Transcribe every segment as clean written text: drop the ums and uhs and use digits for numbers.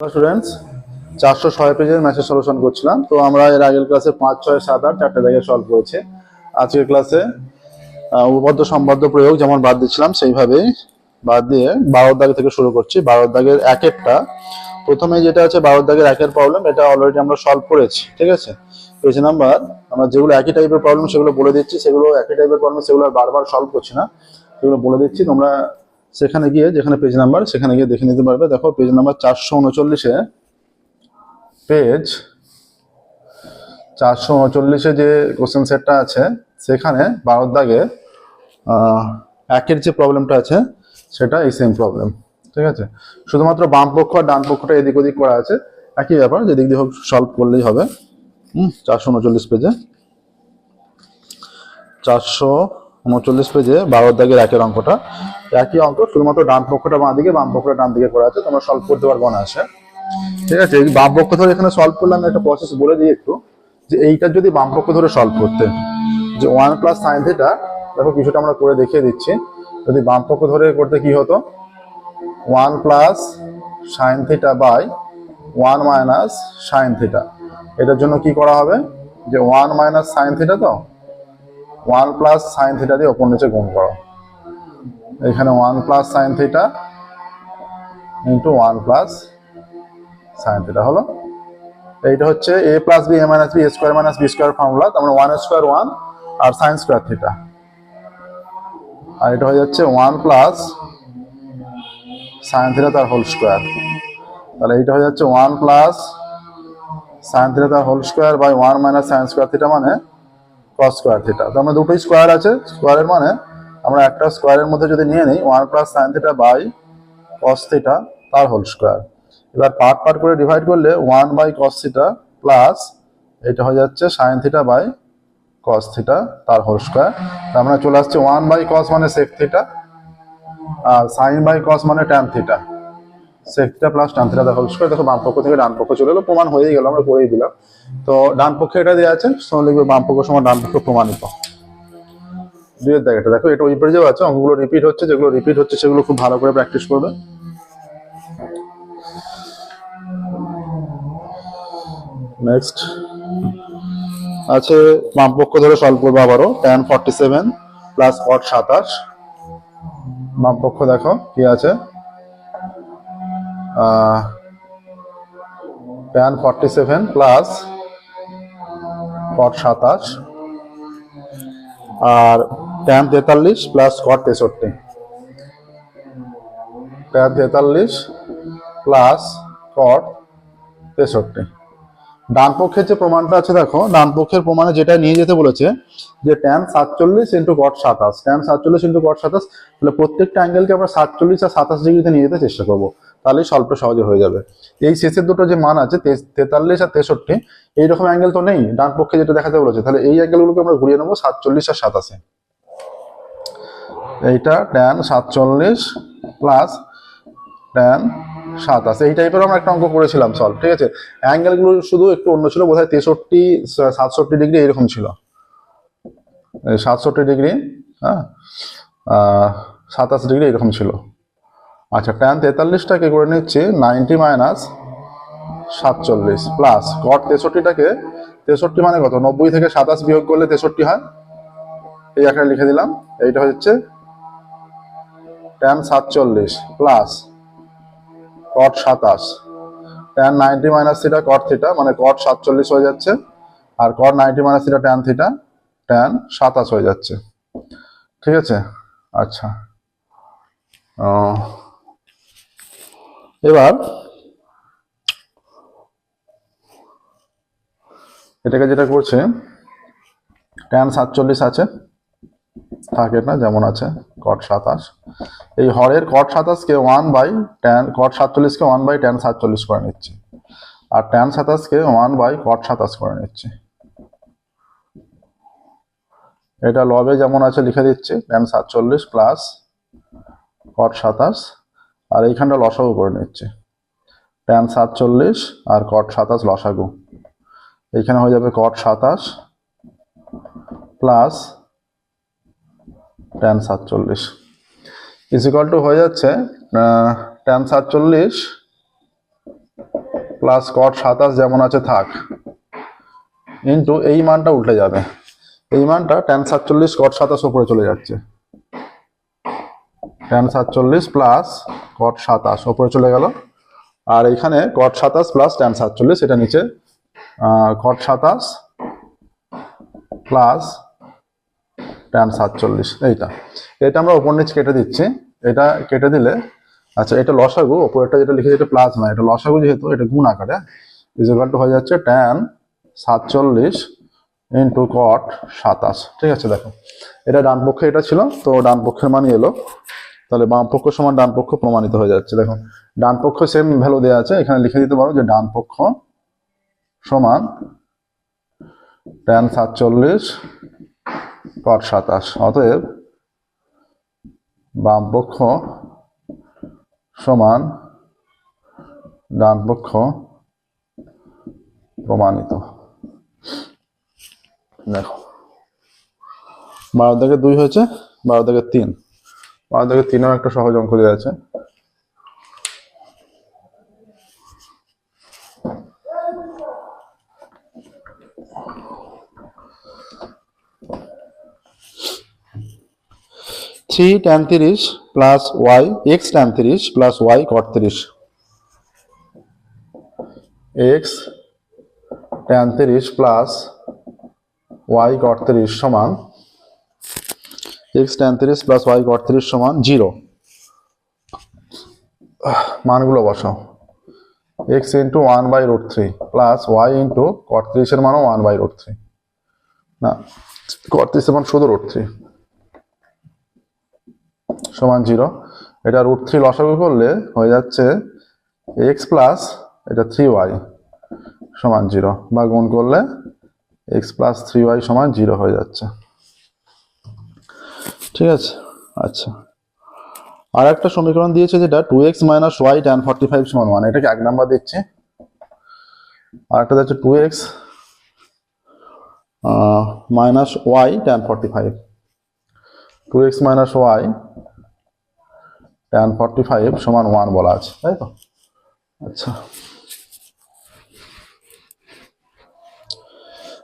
Students 406 পেজের ম্যাথের solution করছিলাম। তো আমরা এর আগের ক্লাসে 5, 6, 7, 8 চারটে জায়গায় সলভ করেছি। আজকের ক্লাসে উপপাদ্য সম্বদ্ধ প্রয়োগ যেমন বাদ দিচ্ছিলাম সেইভাবেই বাদ দিয়ে 12 দাগ থেকে শুরু করছি। 12 দাগের একেরটা প্রথমে যেটা আছে 12 দাগের একের প্রবলেম, এটা অলরেডি আমরা সলভ করেছি। ঠিক আছে, পেজ নাম্বার আমরা যেগুলো একই টাইপের প্রবলেম সেগুলো বলে দিচ্ছি, সেগুলো একই টাইপের প্রবলেম সেগুলো বারবার সলভ করছি না, সেগুলো বলে দিচ্ছি। তোমরা সেখানে গিয়ে যেখানে পেজ নাম্বার সেখানে গিয়ে দেখে নিতে পারবে। দেখো পেজ নাম্বার 439-এ পেজ 439-এ যে কোশ্চেন সেটটা আছে সেখানে 12 দাগে একের যে প্রবলেমটা আছে সেটা এই সেম প্রবলেম। ঠিক আছে, শুধুমাত্র বাম পক্ষ আর ডান পক্ষটা এদিক ওদিক করা আছে, একই ব্যাপার, যেদিক দিয়ে হোক সলভ করলেই হবে। 439 পেজে 439 পেজে 12 দাগের একের অঙ্কটা একই অঙ্ক, শুধুমাত্র ডান পক্ষটা বাঁ দিকে বাম পক্ষটা ডান দিকে করা আছে, তোমরা সলভ করতে পারবো না আসে। ঠিক আছে, এই বাম পক্ষ ধরে এখানে সলভ করলাম, একটা প্রসেস বলে দিই একটু, যে এইটা যদি বাম পক্ষ ধরে সলভ করতে, যে 1 প্লাস সাইন থিটা, দেখো কিছুটা আমরা করে দেখিয়ে দিচ্ছি। যদি বাম পক্ষ ধরে করতে কি হতো, 1 plus sine theta by 1 minus sine theta. এটার জন্য কি করা হবে, যে 1 মাইনাস সাইন থিটা, তো 1 প্লাস সাইন থিটা দিয়ে ওপর নিচে গুণ করো। এখানে 1 plus sine theta into 1 plus sine theta হলো। এইটা হচ্ছে a plus B, a minus B, a square minus B square formula. তার মানে 1 স্কোয়ার 1 আর সাইন স্কোয়ার থিটা, আর এটা হয়ে যাচ্ছে 1 প্লাস সাইন থিটা তার হোল স্কোয়ার। তাহলে এইটা হয়ে যাচ্ছে 1 প্লাস সাইন থিটা তার whole square by 1 minus sine square theta মানে কস স্কোয়ার থিটা। তো আমরা দুটোই স্কোয়ার আছে, স্কোয়ারের মানে আমরা একটা স্কোয়ারের মধ্যে যদি নিয়ে নিই 1 plus sine theta by cos theta তার হোল স্কোয়ার। এবার পার্ট পার্ট করে ডিভাইড করলে 1 বাই কস থিটা প্লাস এটা হয়ে যাচ্ছে sine theta by cos theta তার হোল স্কোয়ার। তার মানে চলে আসছে 1 বাই কস মানে সেক থিটা, আর সাইন বাই কস মানে tan theta, sec theta plus tan theta তার হোল স্কোয়ার। দেখো বাম পক্ষ থেকে ডান পক্ষ চলে এলো, প্রমাণ হয়ে গেল, আমরা করেই দিলাম। তো ডান পক্ষে এটা দেওয়া আছে, লিখবে বাম পক্ষ সমান ডান পক্ষ প্রমাণিত। দুইয়ের জায়গাটা দেখো, এটা ওই পেজেও আছে, অঙ্কগুলো রিপিট হচ্ছে, যেগুলো রিপিট হচ্ছে সেগুলো খুব ভালো করে প্র্যাকটিস করবে। নেক্সট আছে বাম পক্ষ ধরে সলভ করবো আবারও, tan 47 প্লাস cot 27। বাম পক্ষ দেখো কি আছে, tan 47 প্লাস cot 27 আর tan 43 plus cot 63। tan 43 plus cot 63। ডান পক্ষের যে প্রমাণটা আছে দেখো, ডান পক্ষের প্রমাণে যেটা নিয়ে যেতে বলেছে যে tan 47 into cot 27, tan 47 into cot 27, তাহলে প্রত্যেকটা অ্যাঙ্গেলকে আমরা 47 আর 27 ডিগ্রিতে নিয়ে যেতে চেষ্টা করবো, তাহলেই সলভটা সহজে হয়ে যাবে। এই শেষের দুটো যে মান আছে 43 আর 63, এইরকম অ্যাঙ্গেল তো নেই ডান পক্ষে যেটা দেখাতে বলেছে, তাহলে এই অ্যাঙ্গেলগুলোকে আমরা ঘুরিয়ে নেবো 47 আর 27। এইটা tan 47 প্লাস tan 27, এই টাইপের আমরা একটা অঙ্ক করেছিলাম সলভ। ঠিক আছে, অ্যাঙ্গেলগুলো শুধু একটু অন্য ছিল, বোধহয় 63, 67 ডিগ্রি এরকম ছিল, 67 ডিগ্রি, হ্যাঁ, 27 ডিগ্রি এরকম ছিল। আচ্ছা, tan 43টাকে করে নিচ্ছি 90 মাইনাস 47 প্লাস cot 63টাকে, 63 মানে কত, 90 থেকে 27 বিয়োগ করলে 63 হয়, এই আকারে লিখে দিলাম। এইটা হচ্ছে tan 47 plus cot 27, tan 90 minus theta cot theta মানে cot 47 হয়ে যাচ্ছে, আর cot 90 minus theta tan theta tan 27 হয়ে যাচ্ছে। ঠিক আছে, আচ্ছা, এবার এটাকে যেটা করছে, tan 47 আছে, থাকে না যেমন আছে, cot 27, এই হরের cot 27 কে 1 বাই tan cot 47 কে 1 বাই tan 47 করে নিচ্ছি, আর tan 27 কে 1 বাই cot 27 করে নিচ্ছি। এটা লবে যেমন আছে লিখে দিচ্ছি, tan 47 প্লাস cot 27, আর এইখানটা লসাগু করে নিচ্ছি, tan 47 আর cot 27 লসাগু, এইখানে হয়ে যাবে cot 27 plus tan 47 is equal two হয়ে যাচ্ছে tan 47 প্লাস কট 27 যেমন আছে থাক, ইন্টু এই মানটা উল্টে যাবে, এই মানটা tan 47 cot 27 উপরে চলে যাচ্ছে, tan 47 প্লাস cot 27 উপরে চলে গেল, আর এখানে cot 27 প্লাস tan 47, এটা নিচে cot 27 প্লাস tan 47, এটা আমরা উপর নিচ কেটে দিচ্ছি, এটা কেটে দিলে আচ্ছা এটা লসাগু, উপরেরটা যেটা লিখেছি এটা প্লাস না, এটা লসাগু যেহেতু এটা গুণ আকারে ইকুয়াল টু হয়ে যাচ্ছে tan 47 ইন্টু cot 27। ঠিক আছে, দেখো এটা ডান পক্ষে এটা ছিল, তো ডান পক্ষের মানই এলো, তাহলে বাম পক্ষ সমান ডান পক্ষ প্রমাণিত হয়ে যাচ্ছে। দেখো ডান পক্ষ সেম ভ্যালু দেওয়া আছে, এখানে লিখে দিতে পারো যে ডান পক্ষ সমান tan 47 cot 27, অতএব বাম পক্ষ সমান ডান পক্ষ প্রমাণিত। দেখো 12 থেকে 2 হয়েছে, 12 থেকে 3, 12 থেকে 3 একটা সহজ অঙ্ক দেওয়া আছে। Three tan 30 plus y x tan 30 plus y cot 30, x tan 30 plus y cot 30 समान x tan 30 plus y cot 30 समान 0। मानगुलो बसाओ, x into 1/√3 plus y into cot 30 এর মানও 1/√3, না cot 30 এর মান শুধু √3 সমান 0। এটা √3 লসাগু করলে হয়ে যাচ্ছে x প্লাস এটা 3y সমান 0, বা গুণ করলে x প্লাস 3y সমান 0 হয়ে যাচ্ছে। ঠিক আছে, আচ্ছা আর একটা সমীকরণ দিয়েছে যেটা 2x মাইনাস y tan 45 সমান 1, এটাকে এক নাম্বার দিচ্ছি। আর একটা দিচ্ছে 2x minus y tan 45, 2x minus y tan 45 সমান 1 বলা আছে, তাই তো? আচ্ছা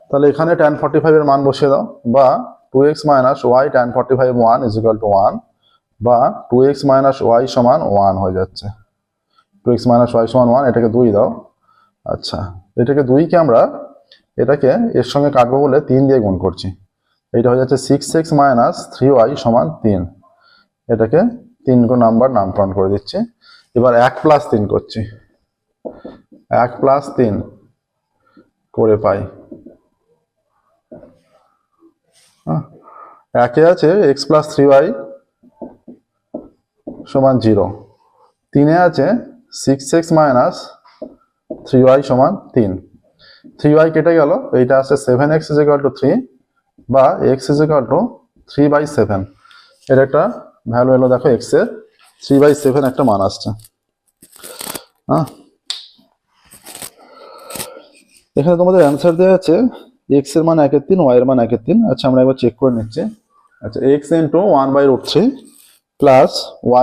তাহলে এখানে tan 45 এর মান বসিয়ে দাও, বা 2x minus y tan 45 1 is equal to 1, বা 2x মাইনাস y সমান 1 হয়ে যাচ্ছে, 2x মাইনাস y সমান 1, এটাকে 2 দাও। আচ্ছা এটাকে 2 কে আমরা এটাকে এর সঙ্গে কাটবো বলে 3 দিয়ে গুণ করছি, এটা হয়ে যাচ্ছে 6x মাইনাস 3y সমান 3, এটাকে 3 নাম্বার নামকরণ করে দিচ্ছি। এবার 1 প্লাস 3 করছি, 1 প্লাস 3 করে পাই, একে আছে x প্লাস 3y সমান 0, 3 আছে 6x মাইনাস 3y সমান 3, 3y কেটে গেল, এইটা আছে 7x ইজ ইকুয়াল টু 3, বা x ইজ ইকুয়াল টু 3/7, এর একটা ভ্যালু এলো, দেখো x এর 3/7 একটা মান আসছে। এখানে তোমাদের অ্যান্সার দেওয়া আছে x এর মান 1/3, y এর মান 1/3। আচ্ছা আমরা একবার চেক করে নিচ্ছি। আচ্ছা x into 1/√3 plus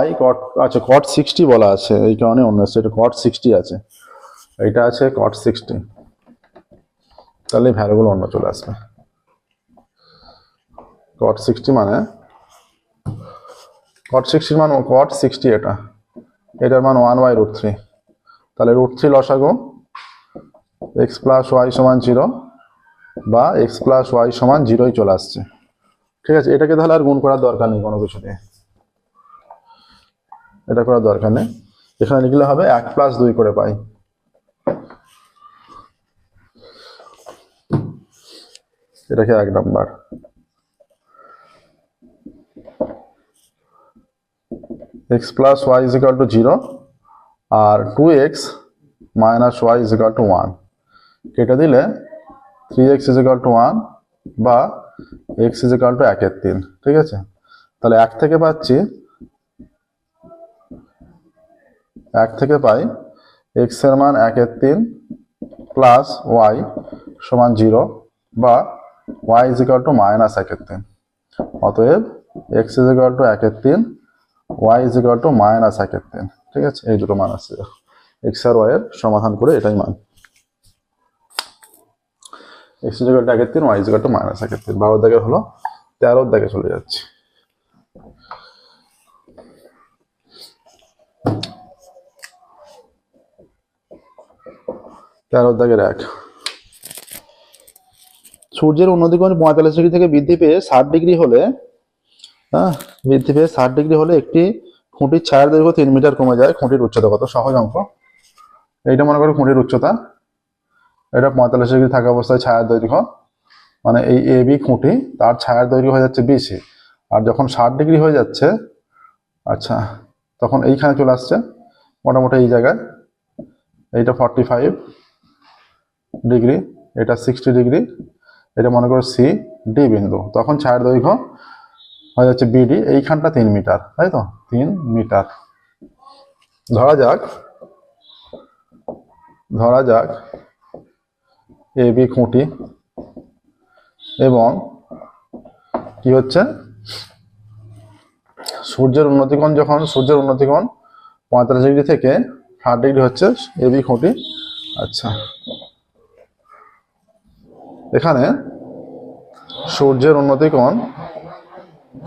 y cot, আচ্ছা cot 60 বলা আছে, এই কারণে অন্য আছে, এটা cot 60 আছে, এটা আছে cot 60, তাহলে ভ্যালুগুলো অন্য চলে আসবে। cot 60 মানে cot 60 মান cot 60, এটার মান 1/√3, তাহলে √3 লসাগু x প্লাস y সমান 0, বা x প্লাস y সমান 0ই চলে আসছে। ঠিক আছে, এটাকে তাহলে আর গুণ করার দরকার নেই কোনো কিছু দিয়ে, এটা করার দরকার নেই, এখানে লিখলে হবে 1 প্লাস 2 করে পাই। এটাকে 1 number. x plus y is equal to 0, আর 2x minus y is equal to 1 কেটে দিলে 3x ইজ ইকুয়াল টু 1, বা x ইজ ইকুয়াল টু 1/3। ঠিক আছে, তাহলে 1 থেকে পাচ্ছি, 1 থেকে পাই x এর মান 1/3 প্লাস y সমান 0, বা y is equal two minus 1/3, অতএব x is equal to 1/3, y is equal two minus 1/3। ঠিক আছে, এই দুটো মান আসছে। এক্স আর ওয়াই এর সমাধান করে এটাই মান। X equal to 1/3, y equal to -1/3। 12 দাগের হলো, 13 দাগে চলে যাচ্ছে। দাগের 1, সূর্যের উন্নতি কোণ 45 ডিগ্রি থেকে বৃদ্ধি পেয়ে 60 ডিগ্রি হলে, একটি খুঁটির ছায়ার দৈর্ঘ্য 3 মিটার কমে যায়, খুঁটির উচ্চতা কত? সহজ অঙ্ক। এইটা মনে করো খুঁটির উচ্চতা, এটা 45 ডিগ্রি থাকা অবস্থায় ছায়ার দৈর্ঘ্য, মানে এই এ বি খুঁটি, তার ছায়ার দৈর্ঘ্য হয়ে যাচ্ছে বিসি। আর যখন 60 ডিগ্রি হয়ে যাচ্ছে, আচ্ছা, তখন এইখানে চলে আসছে মোটামুটি এই জায়গায়, এইটা 45 ডিগ্রি, এটা 60 ডিগ্রি, এটা মনে করো সি ডি বিন্দু, তখন ছায়ার দৈর্ঘ্য হয়ে যাচ্ছে বিডি, এইখানটা 3 মিটার, তাই তো? 3 মিটার। ধরা যাক এ বি খুঁটি এবং কি হচ্ছে, সূর্যের উন্নতিকোণ 45 ডিগ্রি থেকে 60 ডিগ্রি হচ্ছে এ বি খুঁটি। আচ্ছা, এখানে সূর্যের উন্নতিকোণ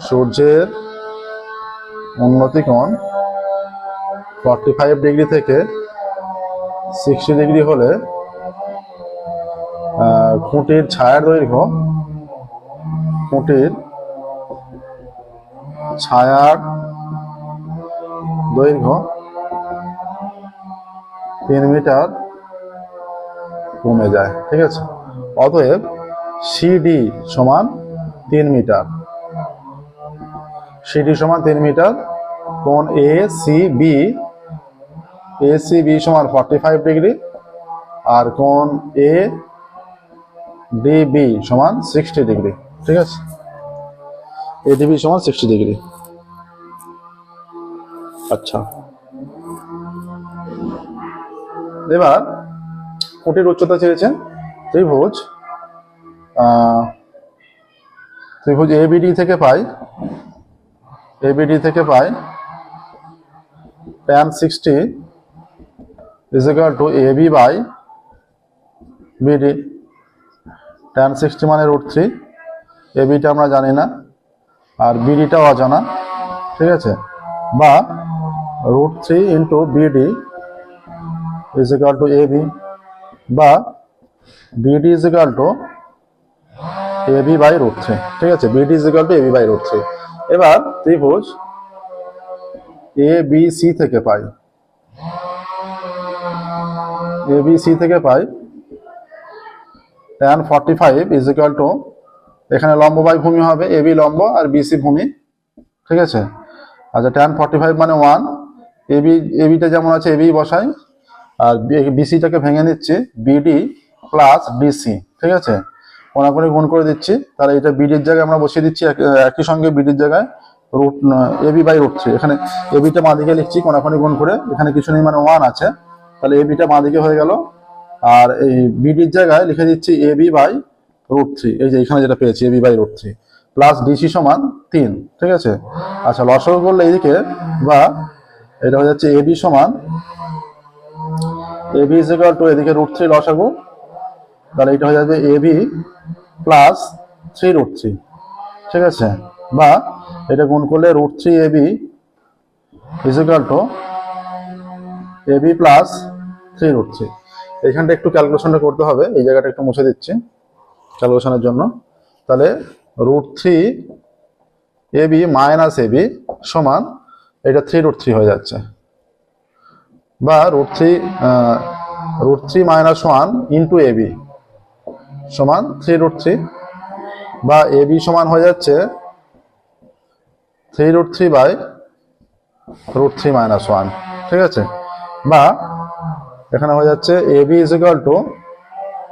45 ডিগ্রি থেকে 60 ডিগ্রি হলে খুঁটির ছায়ার দৈর্ঘ্য 3 মিটার কমে যায়, ঠিক আছে? অতএব সিডি সমান 3 মিটার, কোণ এ সি বি সমান 45 ডিগ্রি, আর কোণ এ ডিবি সমান 60 ডিগ্রি, ঠিক আছে? এডিবি সমান 60 ডিগ্রি। আচ্ছা, এবার খুঁটির উচ্চতা চেয়েছেন। ত্রিভুজ এবিডি থেকে পাই tan 60 is equal to AB by BD। tan 60 মানে √3, ABটা আমরা জানি না, আর BDটাও অজানা, ঠিক আছে? বা √3 into BD is equal to AB, বা BD is equal to AB by √3, ঠিক আছে? BD is equal to AB by √3। এবার ত্রিভুজ ABC থেকে পাই tan 45 is equal to, এখানে লম্ব বাই ভূমি হবে, AB লম্ব আর BC ভূমি, ঠিক আছে? আচ্ছা, tan 45 মানে 1, ABটা যেমন আছে AB বসাই, আর BCটাকে ভেঙে নিচ্ছি, BD প্লাস BC, ঠিক আছে? কোনাকুনি গুণ করে দিচ্ছি, তাহলে এটা বিডির জায়গায় আমরা বসিয়ে দিচ্ছি, একই সঙ্গে বিডির জায়গায় AB বাই √3, এখানে ABটা বাঁদিকে লিখছি কোনাকুনি গুণ করে, এখানে কিছু নেই মানে 1 আছে, তাহলে ABটা বাঁদিকে হয়ে গেল, আর এই বিডির জায়গায় লিখে দিচ্ছি AB বাই √3, এই যে এখানে যেটা পেয়েছি AB বাই √3 প্লাস BC সমান 3, ঠিক আছে? আচ্ছা, লসাগু করলে এইদিকে, বা এটা হয়ে যাচ্ছে AB সমান, AB is equal to এদিকে √3 লসাগু, তাহলে এটা হয়ে যাবে AB প্লাস 3√3, ঠিক আছে? বা এটা গুণ করলে √3AB is equal to AB plus 3√3। এইখানটা একটু ক্যালকুলেশনটা করতে হবে, এই জায়গাটা একটু মুছে দিচ্ছি ক্যালকুলেশনের জন্য। তাহলে √3AB মাইনাস AB সমান এটা 3√3 হয়ে যাচ্ছে, বা √3 মাইনাস 1 ইন্টু AB সমান 3√3, বা AB সমান হয়ে যাচ্ছে 3√3 বাই √3 মাইনাস 1, ঠিক আছে? বা এখানে হয়ে যাচ্ছে AB ইজ ইকুয়াল টু,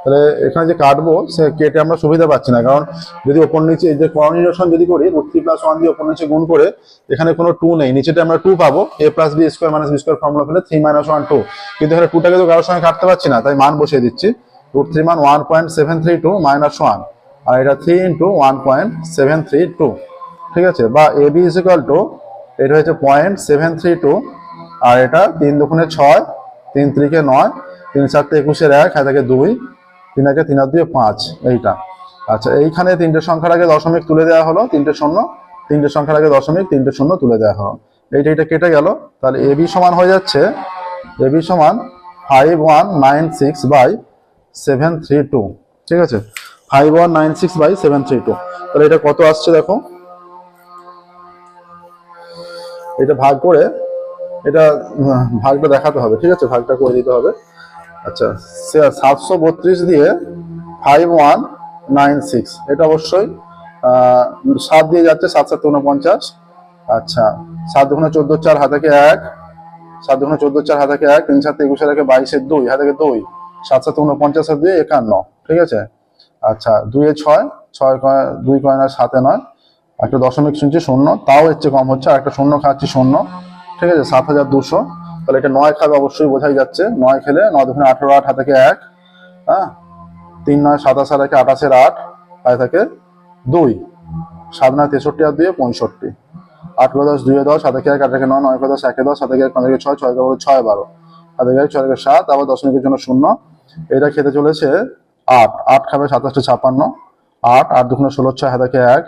তাহলে এখানে যে কাটবো সে কেটে আমরা সুবিধা পাচ্ছি না, কারণ যদি ওপর নিচে এই যে করণীয় যদি করি √3 প্লাস 1 দিয়ে ওপর নিচে গুণ করে, এখানে কোনো 2 নেই, নিচেটা আমরা 2 পাবো, a plus B square minus B square formula ফেলে 3 মাইনাস 1 2, কিন্তু এখানে 2টাকে তো কারোর সঙ্গে কাটতে পারছি না, তাই মান বসিয়ে দিচ্ছি। √3 মান 1.732 মাইনাস 1, আর এটা 3 ইন্টু 1.732, ঠিক আছে? বা AB ইজ ইকুয়াল টু, এটা হচ্ছে 0.732, আর এটা 3 দুগুণে 6, 3 3 9, 3 7 21 1, হাতে থাকে 2, 3 1 3 আর 2 5, এইটা। আচ্ছা, এইখানে তিনটে সংখ্যার আগে দশমিক তুলে দেওয়া হলো, তিনটে শূন্য, তিনটে সংখ্যার আগে দশমিক, তিনটে শূন্য তুলে দেওয়া হলো, এইটা কেটে গেল। তাহলে AB সমান হয়ে যাচ্ছে, AB সমান 5196/732, ঠিক আছে, 5196/732। তাহলে এটা কত আসছে দেখো, এটা ভাগ করে, এটা ভাগটা দেখাতে হবে, ঠিক আছে, ভাগটা করে দিতে হবে। আচ্ছা, 732 দিয়ে 5196, এটা অবশ্যই 7 দিয়ে যাচ্ছে, 7 7 49। আচ্ছা, 7 2 14 4, হাতে থাকে 1, 7 2 14 4, হাতে থাকে 1, 3 7 21 1, 22 2, হাতে থাকে 2, 7 7 49 আর 2 51, ঠিক আছে। আচ্ছা, 2 এ 6, 6 2 কয় না 7 এ 9, একটা দশমিক শুনছি শূন্য, তাও এর চেয়ে কম হচ্ছে, আর একটা শূন্য খাচ্ছি শূন্য, ঠিক আছে, 7200। তাহলে এটা 9 খাবে অবশ্যই, বোঝাই যাচ্ছে। 9 খেলে 9 2 18 8, হাতে থাকে 1, হ্যাঁ, 3 9 27 আর 1 28 8, হাতে থাকে 2, 7 9 63 আর 2 65, 8 10 2 10, হাতে থাকে 1, 8 9 9 10 1 10, হাতে থাকে 5 6 6 6 12, হাতে থাকে 6 7, আবার দশমিকের জন্য শূন্য। এটা খেতে চলেছে 8, 8 খাবে 27 56, 8 8 2 16 6, হাতে থাকে 1,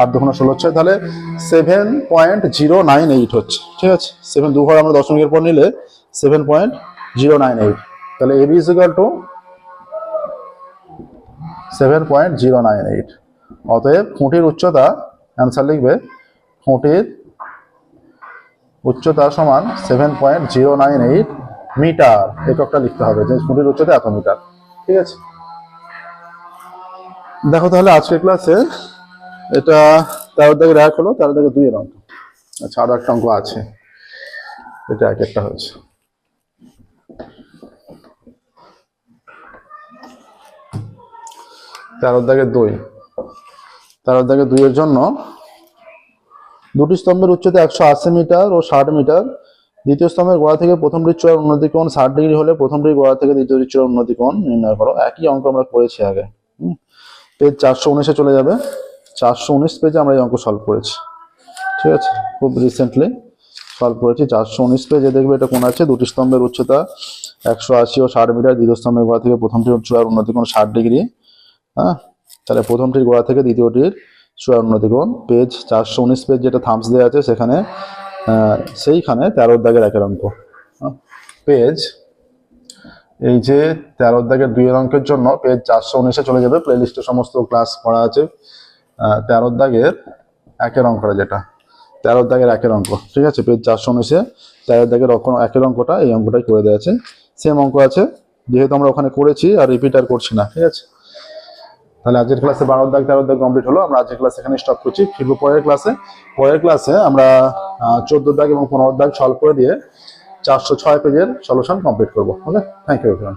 8 2 16 6, তাহলে 7.098 হচ্ছে, ঠিক আছে। 7 2 ঘর আমরা দশমিকের পর নিলে 7.098, তাহলে AB = 7.098। অতএব খুঁটির উচ্চতা, অ্যান্সার লিখবে খুঁটির উচ্চতা সমান 7.098 মিটার, এককটা লিখতে হবে যে খুঁটির উচ্চতা এত মিটার, ঠিক আছে। দেখো তাহলে আজকের ক্লাসে এটা 13 দাগের 1 হলো, 13 দাগের 2 এর অঙ্ক। আচ্ছা, আরো একটা অঙ্ক আছে, এটা এক একটা হচ্ছে। তেরো দাগের 2, 13 দাগের 2 এর জন্য দুটি স্তম্ভের উচ্চতা 180 মিটার ও 60 মিটার। দ্বিতীয় স্তম্ভের গোড়া থেকে প্রথমটির চূড়ার উন্নতি কোণ 60 ডিগ্রি হলে প্রথমটির গোড়া থেকে দ্বিতীয়টির চূড়ার উন্নতি কোণ নির্ণয় করো। একই অঙ্ক আমরা করেছি আগে। পেজ 419-এ চলে যাবে। 419 পেজে আমরা এই অঙ্ক সলভ করেছি, ঠিক আছে, খুব রিসেন্টলি সলভ করেছি। 419 পেজে দেখবে এটা কোণ আছে, দুটি স্তম্ভের উচ্চতা 180 ও 60 মিটার, দ্বিতীয় স্তম্ভের গোড়া থেকে প্রথমটির চূড়ার উন্নতি কোণ 60 ডিগ্রি। হ্যাঁ, তাহলে প্রথমটির গোড়া থেকে দ্বিতীয়টির চূড়ার উন্নতি কোণ। পেজ 419 পেজ যেটা থামস দেওয়া আছে সেখানে, সেইখানে 13 দাগের 1 এর অঙ্ক। পেজ এই যে 13 দাগের 2 এর অঙ্কের জন্য পেজ 419-এ চলে যাবে, প্লে লিস্টে সমস্ত ক্লাস করা আছে। 13 দাগের 1 এর অঙ্কটা, যেটা 13 দাগের 1 এর অঙ্ক, ঠিক আছে, পেজ 419-এ 13 দাগের 1 এর অঙ্কটা, এই অঙ্কটাই করে দেওয়া আছে। সেম অঙ্ক আছে, যেহেতু আমরা ওখানে করেছি আর রিপিট আর করছি না, ঠিক আছে। তাহলে আজকের ক্লাসে 12 দাগ 13 দাগ কমপ্লিট হলো। আমরা আজকের ক্লাস এখানে স্টপ করছি, ফিরবো পরের ক্লাসে। পরের ক্লাসে আমরা 14 দাগ এবং 15 দাগ সলভ করে দিয়ে 406 পেজের সলিউশন কমপ্লিট করবো। ওকে, থ্যাংক ইউ এভরিওয়ান।